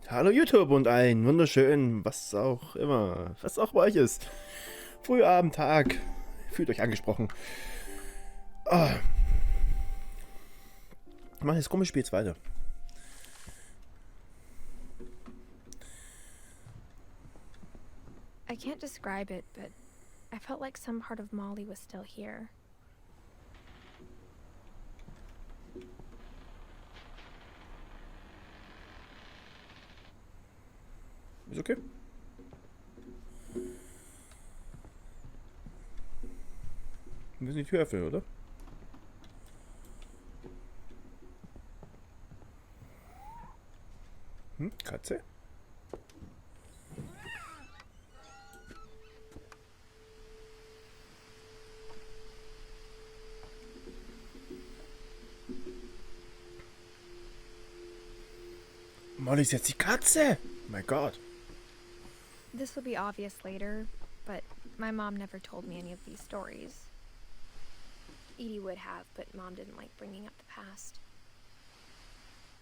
Hallo YouTube und einen wunderschönen, was auch immer, was auch bei euch ist. Frühabend, Tag, fühlt euch angesprochen. Ah. Ich mache jetzt komisch, spiel's weiter. I can't describe it, but I felt like some part of Molly was still here. Ist okay. Wir müssen die Tür öffnen, oder? Katze? Molly ist jetzt die Katze! Oh mein Gott. This will be obvious later, but my mom never told me any of these stories. Edie would have, but Mom didn't like bringing up the past.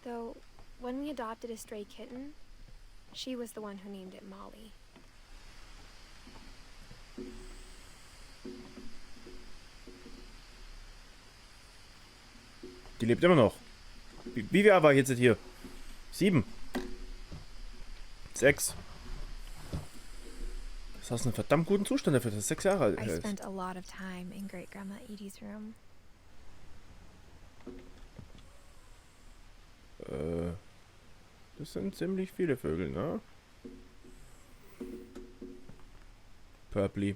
Though, when we adopted a stray kitten, she was the one who named it Molly. Die lebt immer noch. Wie viel war jetzt hier? 7. 6. Das ist aus einem verdammt guten Zustand dafür, dass es 6 Jahre alt I ist. spent a lot of time in Great Grandma Edie's room. Das sind ziemlich viele Vögel, ne? Purply.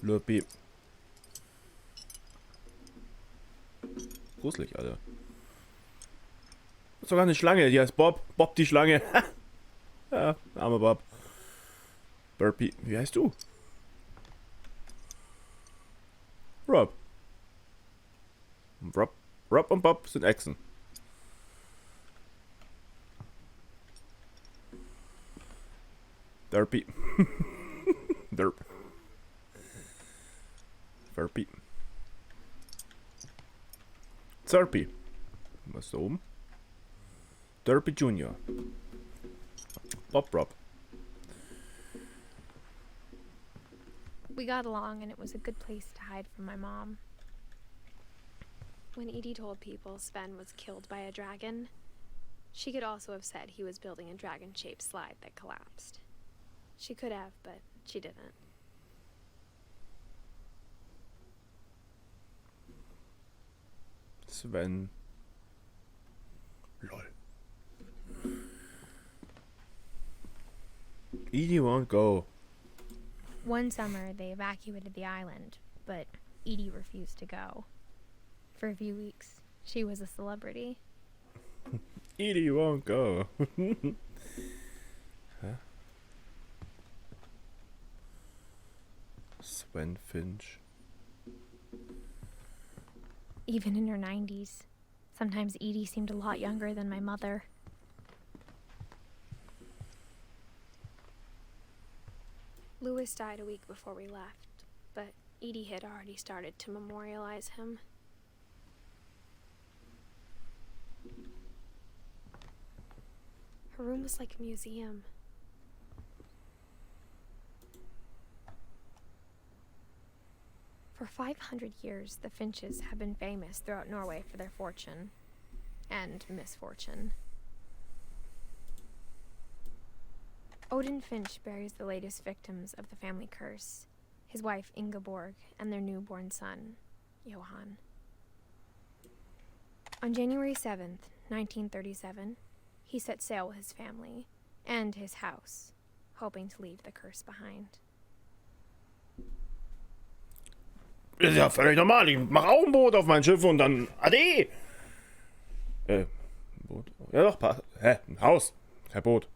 Lurpy. Gruselig, Alter. Sogar eine Schlange, die heißt Bob. Bob die Schlange. Ja, armer Bob. Burpee. Wie heißt du? Rob. Rob und Bob sind Echsen. Derpy. Derp. Verpy. Zerpy. Was ist da oben? Derpy Junior. Bob Rob. We got along, and it was a good place to hide from my mom. When Edie told people Sven was killed by a dragon, she could also have said he was building a dragon-shaped slide that collapsed. She could have, but she didn't. Sven. Lol. Edie won't go. One summer, they evacuated the island, but Edie refused to go. For a few weeks, she was a celebrity. Edie won't go. Huh? Sven Finch. Even in her 90s, sometimes Edie seemed a lot younger than my mother. Louis died a week before we left, but Edie had already started to memorialize him. Her room was like a museum. For 500 years, the Finches have been famous throughout Norway for their fortune and misfortune. Odin Finch buries the latest victims of the family curse, his wife Ingeborg and their newborn son, Johan. On January 7th, 1937, he set sail with his family and his house, hoping to leave the curse behind. Ist ja völlig normal. Ich mache auch ein Boot auf mein Schiff und dann Ade. Ein Boot. Ja doch, ein Haus. Kein Boot.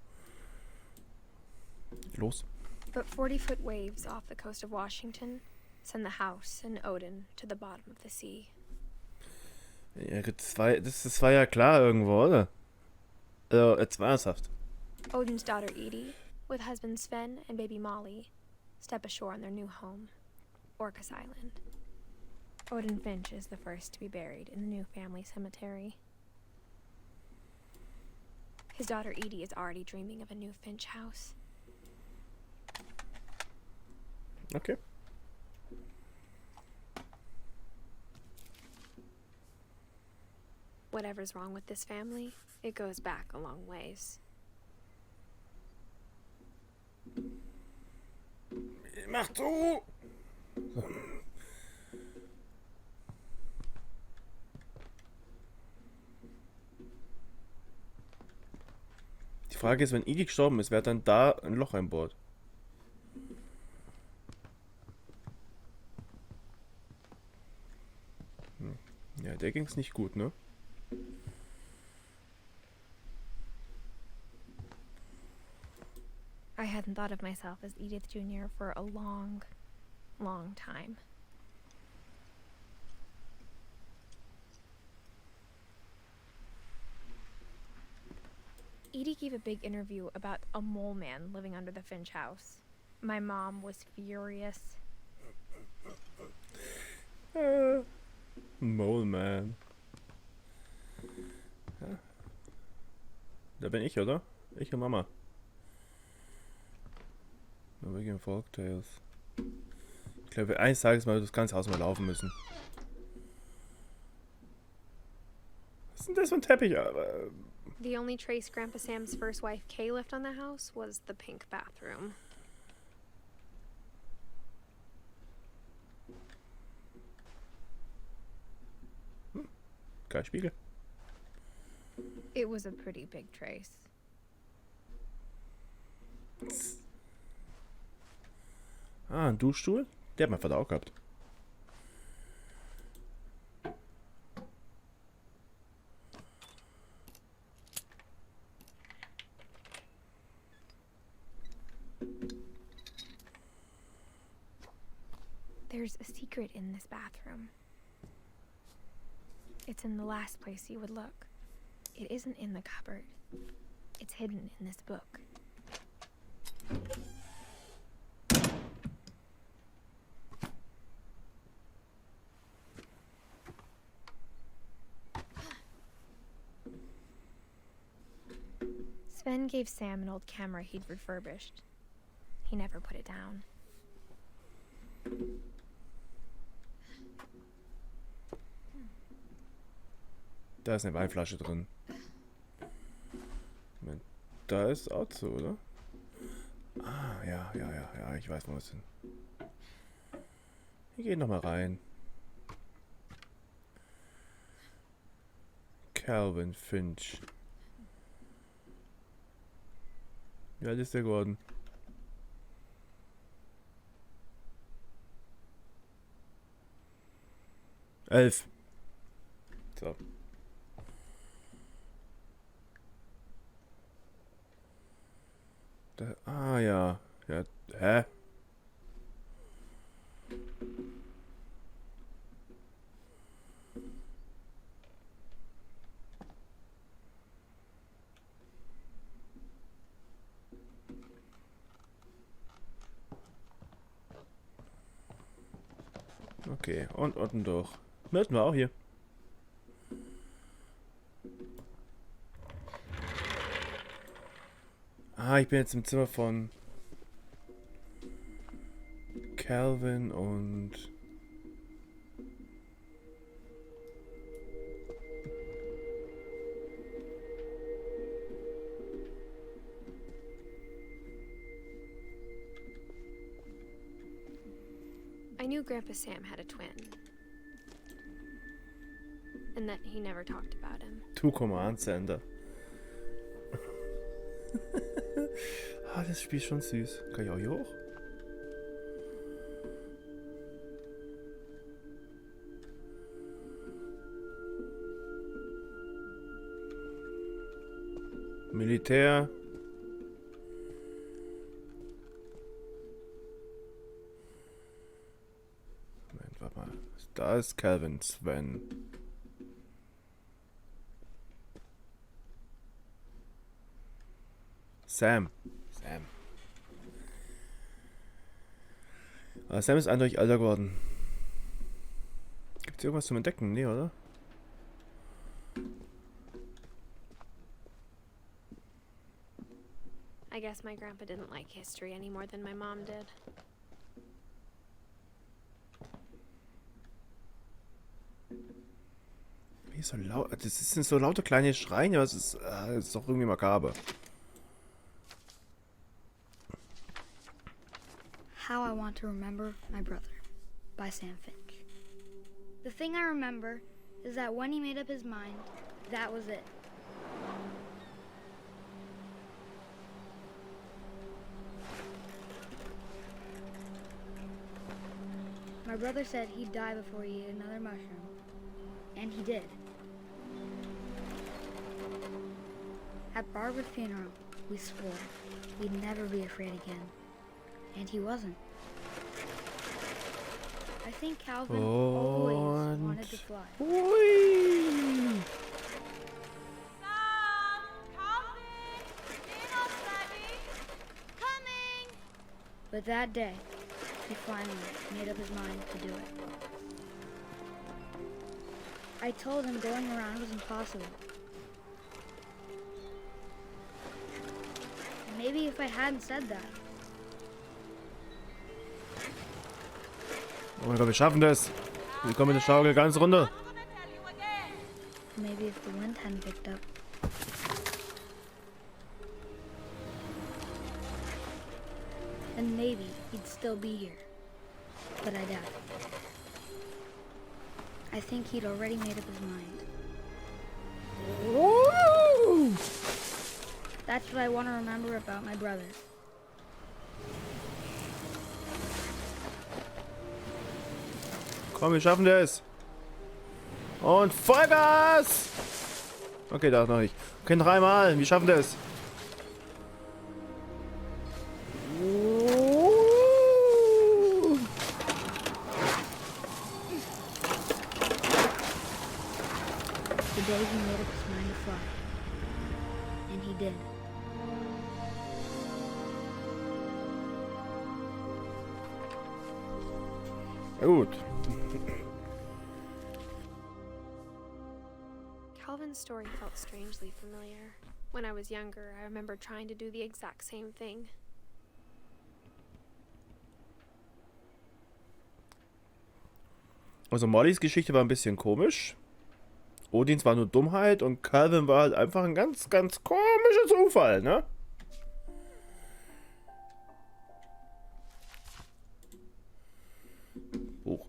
Los. But 40-foot waves off the coast of Washington send the house and Odin to the bottom of the sea. Ja, das war ja klar irgendwo, oder? Also, jetzt war ernsthaft. Odin's daughter Edie, with husband Sven and baby Molly, step ashore on their new home, Orcas Island. Odin Finch is the first to be buried in the new family cemetery. His daughter Edie is already dreaming of a new Finch house. Okay. Whatever's wrong with this family, it goes back a long ways. Mach zu! Die Frage ist, wenn Edie gestorben ist, wer hat dann da ein Loch einbohrt? Ja, der ging's nicht gut, ne? I hadn't thought of myself as Edith Jr. for a long, long time. Edie gave a big interview about a mole man living under the Finch house. My mom was furious. Mole Man. Ja. Da bin ich, oder? Ich und Mama. Norwegian Folktales. Ich glaube, eines Tages mal das ganze Haus mal laufen müssen. Was ist denn das für ein Teppich? The only trace Grandpa Sam's first wife Kay left on the house was the pink bathroom. Kein Spiegel. It was a pretty big trace. Ah, ein Duschstuhl? Der hat mein Vater auch gehabt. There's a secret in this bathroom. It's in the last place you would look. It isn't in the cupboard. It's hidden in this book. Sven gave Sam an old camera he'd refurbished. He never put it down. Da ist eine Weinflasche drin. Moment, da ist auch so, oder? Ah, ja, ich weiß, wo wir sind. Wir gehen nochmal rein. Calvin Finch. Wie alt ist der geworden? Elf. So. Da, ah ja. Ja. Hä? Okay, und unten durch. Milton war auch hier. Ah, ich bin jetzt im Zimmer von Calvin und I knew Grandpa Sam had a twin. And that he never talked about him. Two Command Center. Ah, das Spiel ist schon süß. Kann ich auch hier hoch? Militär. Moment, warte mal. Da ist Calvin Sven. Sam. Aber Sam ist eindeutig älter geworden. Gibt es irgendwas zum Entdecken? Nee, oder? I guess my grandpa didn't like history any more than my mom did. Wie so laut. Das sind so laute kleine Schreien, aber es ist doch irgendwie makaber. How I Want to Remember My Brother by Sam Finch. The thing I remember is that when he made up his mind, that was it. My brother said he'd die before he ate another mushroom, and he did. At Barbara's funeral, we swore we'd never be afraid again, and he wasn't. I think Calvin always wanted to fly. Ui. But that day, he finally made up his mind to do it. I told him going around was impossible. Maybe if I hadn't said that, Oh mein Gott, wir schaffen das. Wir kommen in der Schaukel ganz runter. maybe if the wind hadn't picked up. Then maybe he'd still be here. But I doubt it. I think he'd already made up his mind. Woo! That's what I want to remember about my brother. Komm, wir schaffen das. Und Vollgas! Okay, da noch nicht. Okay, dreimal. Wir schaffen das. The day he made up his mind to fly. And he did. Gut. Calvin's story felt strangely familiar. When I was younger, I remember trying to do the exact same thing. Also Mollys Geschichte war ein bisschen komisch. Odins war nur Dummheit und Calvin war halt einfach ein ganz, ganz komischer Zufall, ne? Hoch.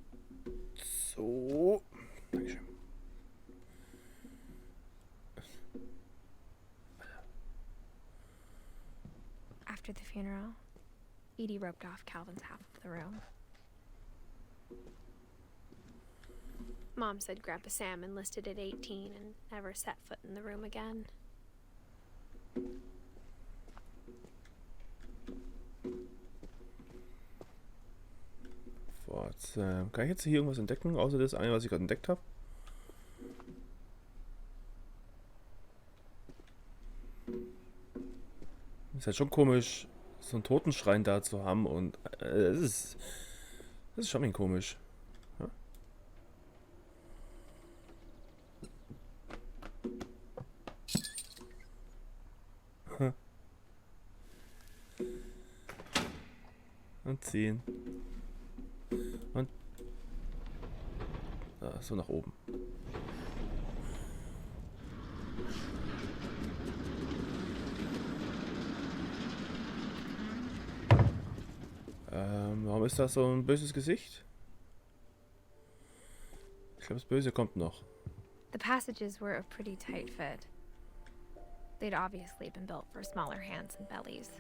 So. Dankeschön. After the funeral, Edie roped off Calvin's half of the room. Mom said Grandpa Sam enlisted at 18 and never set foot in the room again. Kann ich jetzt hier irgendwas entdecken, außer das eine, was ich gerade entdeckt habe? Ist halt schon komisch, so einen Totenschrein da zu haben und das ist schon ein komisch. Ja? Und ziehen. Und so nach oben. Warum ist das so ein böses Gesicht? Ich glaube, das Böse kommt noch. The passages were a pretty tight fit. They'd obviously been built for smaller hands and bellies.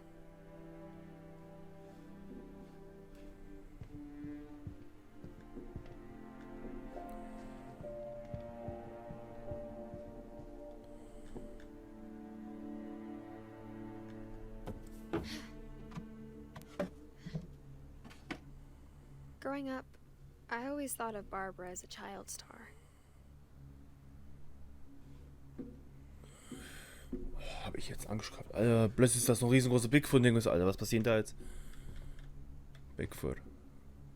Growing up, I always thought of Barbara as a child star. Habe ich jetzt Angst gehabt. Alter, plötzlich ist das so ein riesengroßer Bigfoot-Ding. Alter, was passiert da jetzt? Bigfoot.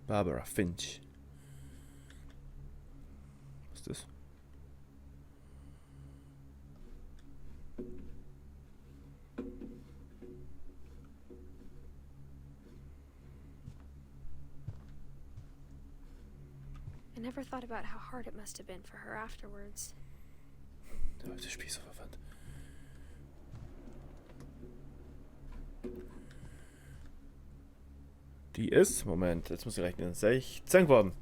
Barbara Finch. Was ist das? I never thought about how hard it must have been for her afterwards. Der alte Spiel ist so verwandt. Die ist, Moment, jetzt muss ich rechnen, 16 geworden.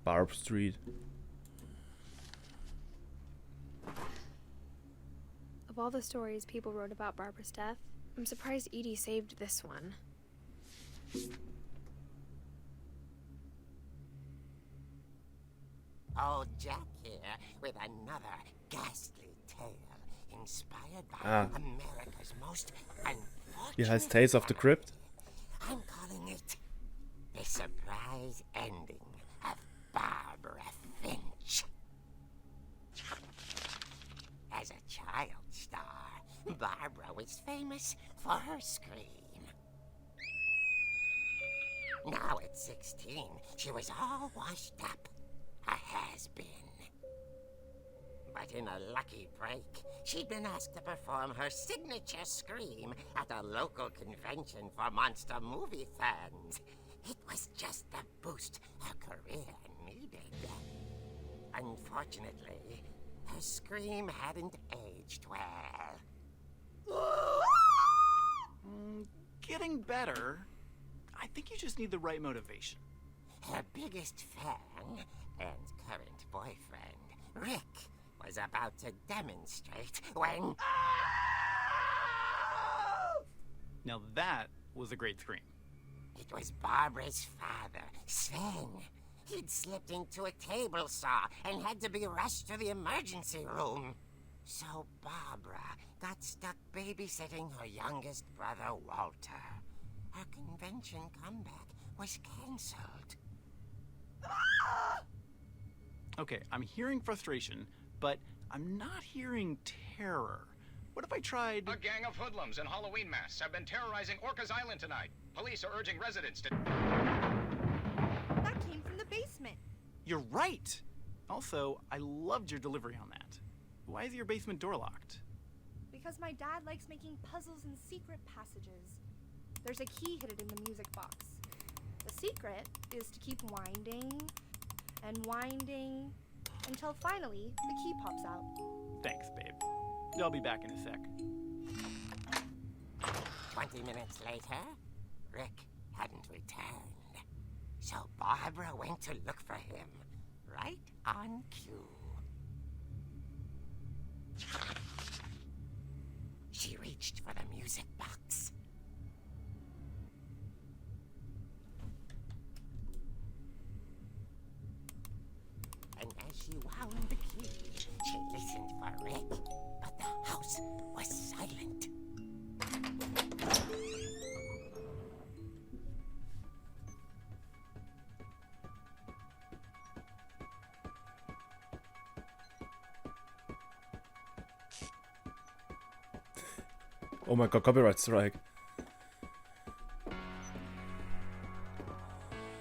Barb Street. Of all the stories people wrote about Barbara's death, I'm surprised Edie saved this one. Old Jack here with another ghastly tale inspired by America's most unfortunate... Wie heißt Tales of the Crypt? I'm calling it The Surprise Ending of Barbara Finch. As a child star, Barbara was famous for her scream. Now at 16, she was all washed up, a has-been. But in a lucky break, she'd been asked to perform her signature scream at a local convention for monster movie fans. It was just the boost her career needed. Unfortunately, her scream hadn't aged well. Getting better. I think you just need the right motivation. Her biggest fan and current boyfriend, Rick, was about to demonstrate when... Now that was a great scream. It was Barbara's father, Sven. He'd slipped into a table saw and had to be rushed to the emergency room. So Barbara got stuck babysitting her youngest brother, Walter. Her convention comeback was cancelled. Okay, I'm hearing frustration, but I'm not hearing terror. What if I tried... A gang of hoodlums in Halloween masks have been terrorizing Orcas Island tonight. Police are urging residents to... That came from the basement. You're right! Also, I loved your delivery on that. Why is your basement door locked? Because my dad likes making puzzles and secret passages. There's a key hidden in the music box. The secret is to keep winding and winding until finally the key pops out. Thanks, babe. I'll be back in a sec. 20 minutes later, Rick hadn't returned. So Barbara went to look for him, right on cue. She reached for the music box. And as she wound the key, she listened for Rick, but the house was silent. Oh mein Gott, Copyright Strike.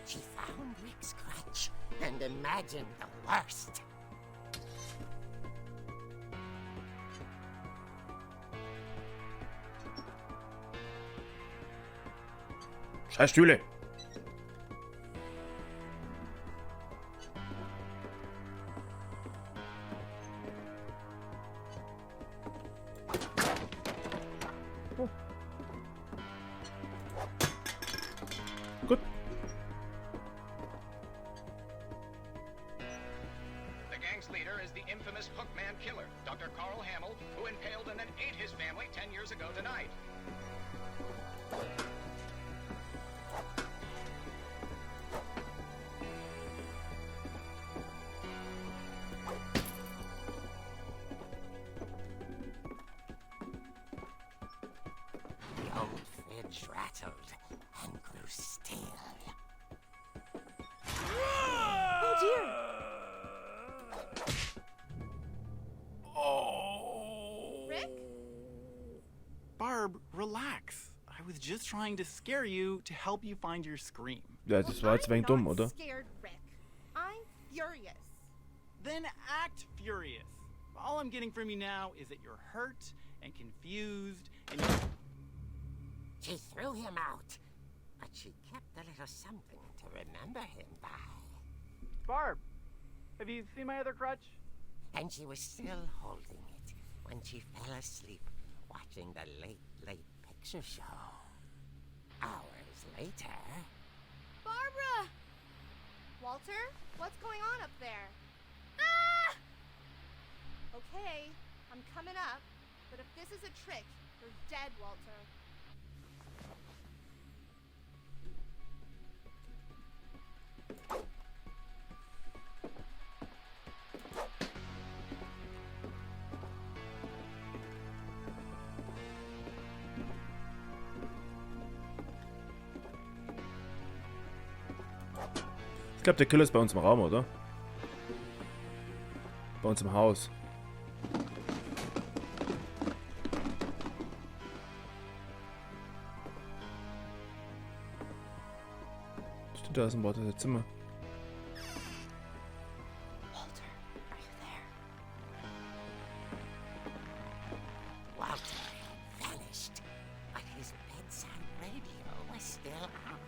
She found Rick's crutch and imagined the worst. Scheiß Stühle. Gut. The gang's leader is the infamous Hookman killer, Dr. Carl Hamill, who impaled and then ate his family 10 years ago tonight. The old fridge rattled and grew still. Oh dear! Rick? Barb, relax. I was just trying to scare you to help you find your scream. Ja, das war jetzt ein wenig dumm, oder? I'm scared, Rick. I'm furious. Then act furious. All I'm getting from you now is that you're hurt and confused and She threw him out, but she kept a little something to remember him by. Barb, have you seen my other crutch? And she was still holding it when she fell asleep watching the late picture show. Hours later... Barbara! Walter, what's going on up there? Ah! Okay, I'm coming up, but if this is a trick, you're dead, Walter. Ich glaube, der Killer ist bei uns im Raum, oder? Bei uns im Haus. Stimmt, da ist ein Wort in der Zimmer. Walter, are you there? Walter had vanished, but his bedside radio was still on.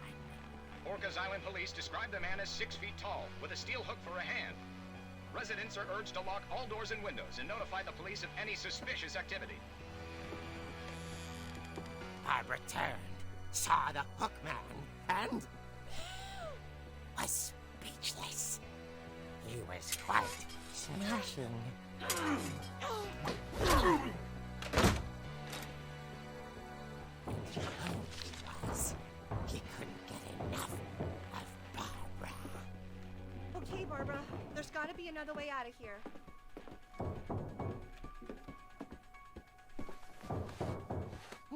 Orcas Island police describe the man as 6 feet tall, with a steel hook for a hand. Residents are urged to lock all doors and windows and notify the police of any suspicious activity. Barbara turned, saw the hook man, and... was speechless. He was quite smashing. And he was. He couldn't get enough of Barbara. Okay, Barbara, there's gotta be another way out of here.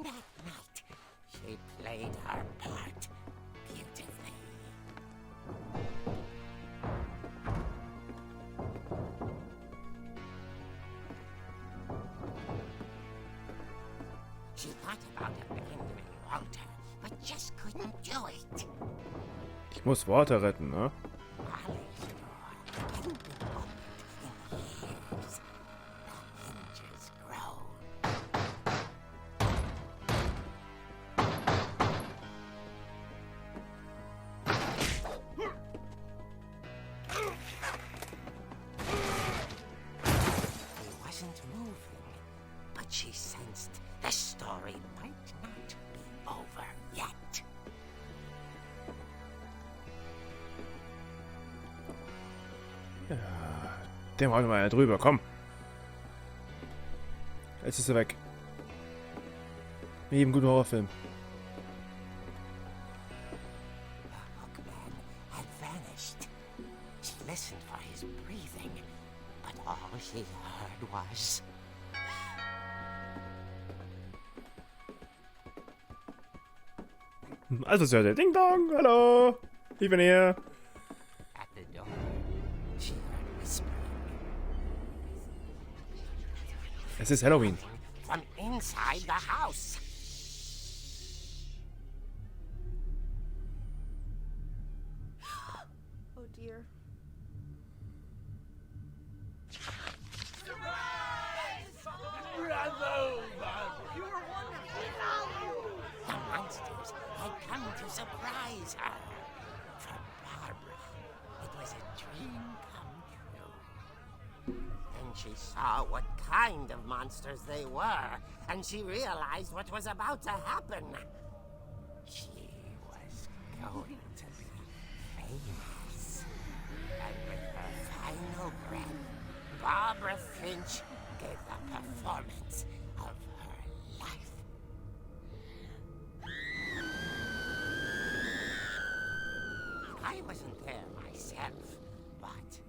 That night, she played her part beautifully. She thought about abandoning Walter, but just couldn't do it. Ich muss Walter retten, ne? Molly's door hadn't been opened in years. The hinges groaned. He wasn't moving, but she sensed the story might not be over yet. Den hauen wir mal drüber, komm. Jetzt ist er weg. Wie jedem guten Horrorfilm. The hookman had vanished. She listened for his breathing, but all she heard was... Also es hört ihr. Ding Dong, hallo. Ich bin hier. At the door, she heard whispering. Es ist Halloween. From inside the house. Oh dear. The monsters had come to surprise her. For Barbara, it was a dream come true. Then she saw what kind of monsters they were, and she realized what was about to happen. She was going to be famous. And with her final breath, Barbara Finch gave the performance of her life. I wasn't there myself, but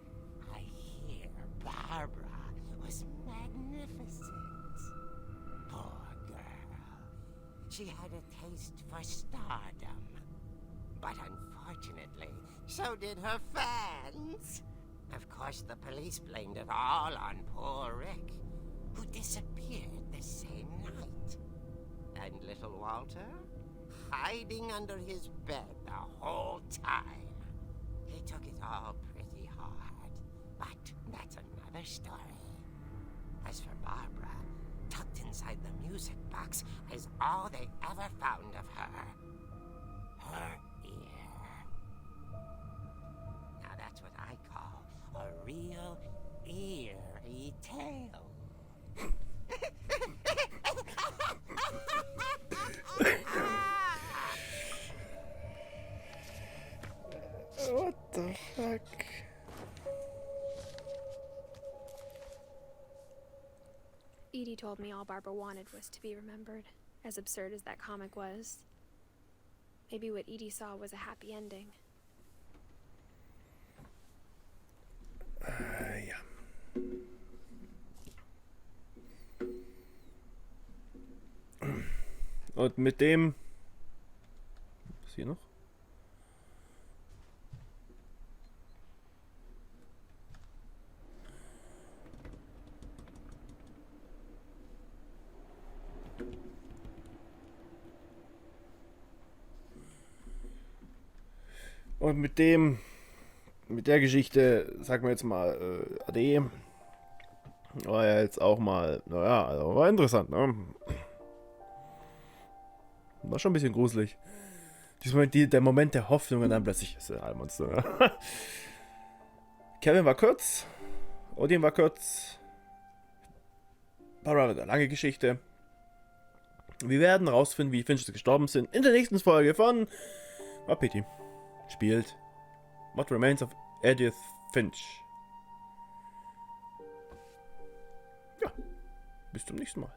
I hear Barbara was magnificent. Poor girl. She had a taste for stardom. But unfortunately, so did her fans. Of course, the police blamed it all on poor Rick, who disappeared the same night. And little Walter? Hiding under his bed the whole time. He took it all pretty hard, but that's another story. As for Barbara, tucked inside the music box is all they ever found of her. her ear. Now that's what I call a real eerie tale. What the fuck? Edie told me all Barbara wanted was to be remembered, as absurd as that comic was. Maybe what Edie saw was a happy ending. Ja. Und mit dem... Was hier noch? Und mit der Geschichte, sagen wir jetzt mal, Ade, war ja jetzt auch mal, naja, also war interessant, ne? War schon ein bisschen gruselig. Der Moment der Hoffnung und dann plötzlich ist er ein Monster. Ne? Kevin war kurz, Odin war kurz, Barbara eine lange Geschichte. Wir werden rausfinden, wie Finches gestorben sind in der nächsten Folge von Wapetey. Spielt What Remains of Edith Finch. Ja, bis zum nächsten Mal.